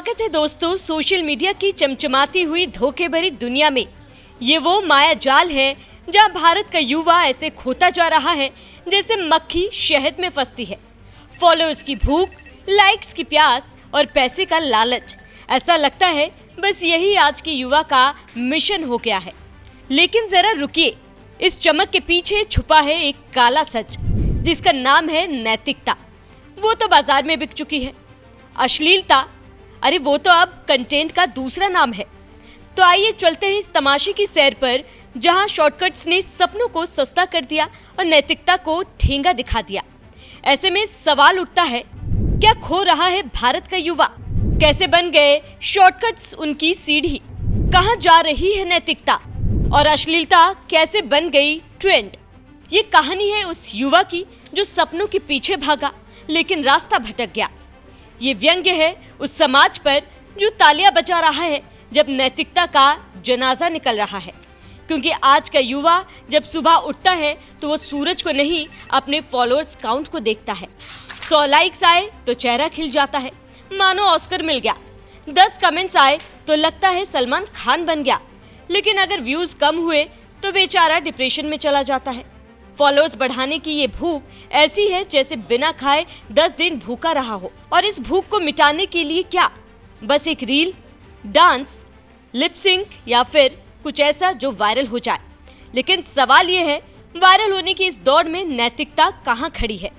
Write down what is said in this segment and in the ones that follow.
स्वागत है दोस्तों सोशल मीडिया की चमचमाती हुई धोखे भरी दुनिया में। ये वो माया जाल है जहां भारत का युवा ऐसे खोता जा रहा है जैसे मक्खी शहद में फंसती है। फॉलोअर्स की भूख, लाइक्स की प्यास और पैसे का लालच, ऐसा लगता है बस यही आज के युवा का मिशन हो गया है। लेकिन जरा रुकिए, इस चमक के पीछे छुपा है एक काला सच जिसका नाम है नैतिकता। वो तो बाजार में बिक चुकी है। अश्लीलता, अरे वो तो अब कंटेंट का दूसरा नाम है। तो आइए चलते हैं इस तमाशे की सैर पर जहां शॉर्टकट्स ने सपनों को सस्ता कर दिया और नैतिकता को ठेंगा दिखा दिया। ऐसे में सवाल उठता है, क्या खो रहा है भारत का युवा? कैसे बन गए शॉर्टकट्स उनकी सीढ़ी? कहां जा रही है नैतिकता? और अश्लीलता कैसे बन गई ट्रेंड? ये कहानी है उस युवा की जो सपनों के पीछे भागा लेकिन रास्ता भटक गया। ये व्यंग्य है उस समाज पर जो तालियां बजा रहा है जब नैतिकता का जनाजा निकल रहा है। क्योंकि आज का युवा जब सुबह उठता है तो वो सूरज को नहीं, अपने फॉलोअर्स काउंट को देखता है। 100 लाइक्स आए तो चेहरा खिल जाता है, मानो ऑस्कर मिल गया। 10 कमेंट्स आए तो लगता है सलमान खान बन गया। लेकिन अगर व्यूज कम हुए तो बेचारा डिप्रेशन में चला जाता है। फॉलोअर्स बढ़ाने की ये भूख ऐसी है जैसे बिना खाए 10 दिन भूखा रहा हो। और इस भूख को मिटाने के लिए क्या? बस एक रील, डांस, लिप सिंक या फिर कुछ ऐसा जो वायरल हो जाए। लेकिन सवाल ये है, वायरल होने की इस दौड़ में नैतिकता कहाँ खड़ी है?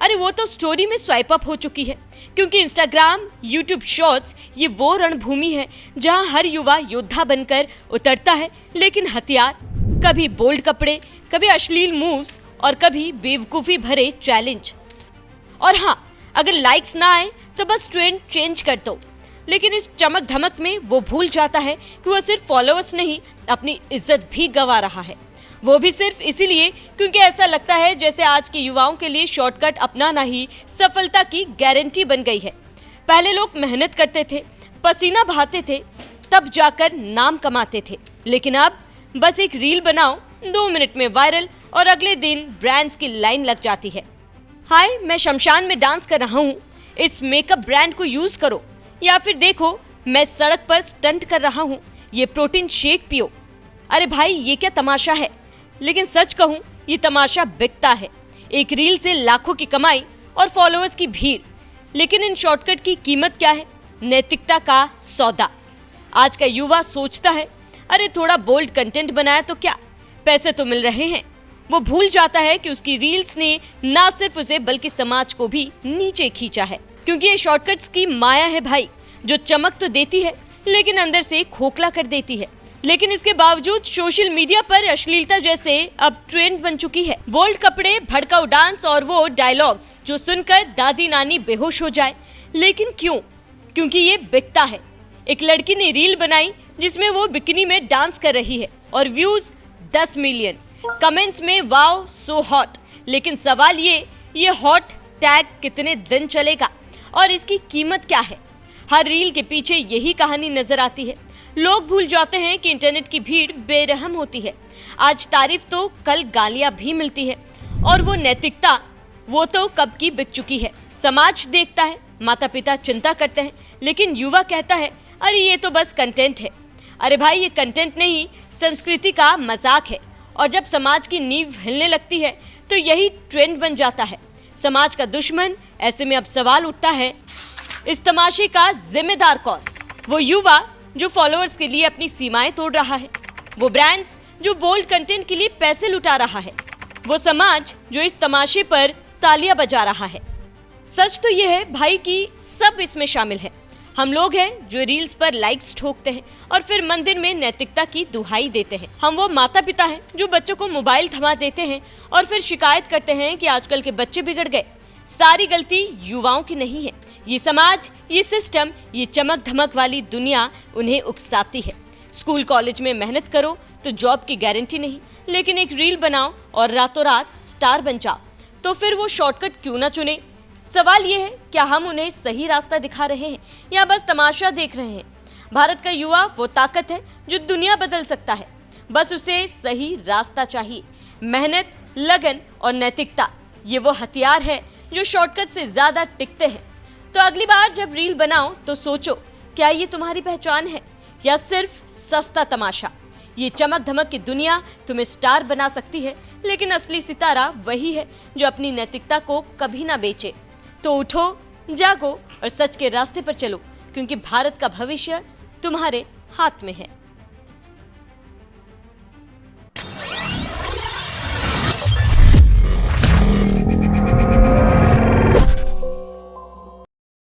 अरे वो तो स्टोरी में स्वाइप अप हो चुकी है। क्योंकि इंस्टाग्राम, यूट्यूब शॉर्ट्स ये वो रणभूमि है जहां हर युवा योद्धा बनकर उतरता है, लेकिन हथियार, कभी बोल्ड कपड़े, कभी अश्लील मूव्स और कभी बेवकूफ़ी भरे चैलेंज। और हाँ, अगर लाइक्स ना आए तो बस ट्रेंड चेंज कर दो। लेकिन इस चमक धमक में वो भूल जाता है कि वो सिर्फ फॉलोअर्स नहीं, अपनी इज्जत भी गंवा रहा है। वो भी सिर्फ इसीलिए क्योंकि ऐसा लगता है जैसे आज के युवाओं के लिए शॉर्टकट अपनाना ही सफलता की गारंटी बन गई है। पहले लोग मेहनत करते थे, पसीना बहाते थे, तब जाकर नाम कमाते थे। लेकिन अब बस एक रील बनाओ, 2 मिनट में वायरल और अगले दिन ब्रांड्स की लाइन लग जाती है। हाय, मैं शमशान में डांस कर रहा हूँ, इस मेकअप ब्रांड को यूज करो। या फिर देखो, मैं सड़क पर स्टंट कर रहा हूँ, ये प्रोटीन शेक पियो। अरे भाई, ये क्या तमाशा है? लेकिन सच कहूँ, ये तमाशा बिकता है। एक रील से लाखों की कमाई और फॉलोअर्स की भीड़। लेकिन इन शॉर्टकट की कीमत क्या है? नैतिकता का सौदा। आज का युवा सोचता है, अरे थोड़ा बोल्ड कंटेंट बनाया तो क्या, पैसे तो मिल रहे हैं। वो भूल जाता है कि उसकी रील्स ने ना सिर्फ उसे बल्कि समाज को भी नीचे खींचा है। क्योंकि ये शॉर्टकट्स की माया है भाई, जो चमक तो देती है लेकिन अंदर से खोखला कर देती है। लेकिन इसके बावजूद सोशल मीडिया पर अश्लीलता जैसे अब ट्रेंड बन चुकी है। बोल्ड कपड़े, भड़काऊ डांस और वो डायलॉग्स जो सुनकर दादी नानी बेहोश हो जाए। लेकिन क्यों? क्योंकि ये बिकता है। एक लड़की ने रील बनाई जिसमें वो बिकिनी में डांस कर रही है और व्यूज 10 मिलियन, कमेंट्स में वाओ सो हॉट। लेकिन सवाल ये हॉट टैग कितने दिन चलेगा और इसकी कीमत क्या है? हर रील के पीछे यही कहानी नजर आती है। लोग भूल जाते हैं कि इंटरनेट की भीड़ बेरहम होती है। आज तारीफ तो कल गालियां भी मिलती है। और वो नैतिकता, वो तो कब की बिक चुकी है। समाज देखता है, माता पिता चिंता करते हैं, लेकिन युवा कहता है, अरे ये तो बस कंटेंट है। अरे भाई, ये कंटेंट नहीं, संस्कृति का मजाक है। और जब समाज की नींव हिलने लगती है तो यही ट्रेंड बन जाता है, समाज का दुश्मन। ऐसे में अब सवाल उठता है, इस तमाशे का जिम्मेदार कौन? वो युवा जो फॉलोअर्स के लिए अपनी सीमाएं तोड़ रहा है, वो ब्रांड्स जो बोल्ड कंटेंट के लिए पैसे लुटा रहा है, वो समाज जो इस तमाशे पर तालियां बजा रहा है। सच तो यह है भाई कि सब इसमें शामिल है। हम लोग हैं जो रील्स पर लाइक्स ठोकते हैं और फिर मंदिर में नैतिकता की दुहाई देते हैं। हम वो माता पिता हैं जो बच्चों को मोबाइल थमा देते हैं और फिर शिकायत करते हैं कि आजकल के बच्चे बिगड़ गए। सारी गलती युवाओं की नहीं है। ये समाज, ये सिस्टम, ये चमक धमक वाली दुनिया उन्हें उकसाती है। स्कूल कॉलेज में मेहनत करो तो जॉब की गारंटी नहीं, लेकिन एक रील बनाओ और रातों रात स्टार बन जाओ, तो फिर वो शॉर्टकट क्यों ना चुने? सवाल ये है, क्या हम उन्हें सही रास्ता दिखा रहे हैं या बस तमाशा देख रहे हैं? भारत का युवा वो ताकत है जो दुनिया बदल सकता है। बस उसे सही रास्ता चाहिए। मेहनत, लगन और नैतिकता, ये वो हथियार है जो शॉर्टकट से ज्यादा टिकते हैं। तो अगली बार जब रील बनाओ तो सोचो, क्या ये तुम्हारी पहचान है या सिर्फ सस्ता तमाशा? ये चमक धमक की दुनिया तुम्हें स्टार बना सकती है, लेकिन असली सितारा वही है जो अपनी नैतिकता को कभी ना बेचे। तो उठो, जागो और सच के रास्ते पर चलो, क्योंकि भारत का भविष्य तुम्हारे हाथ में है।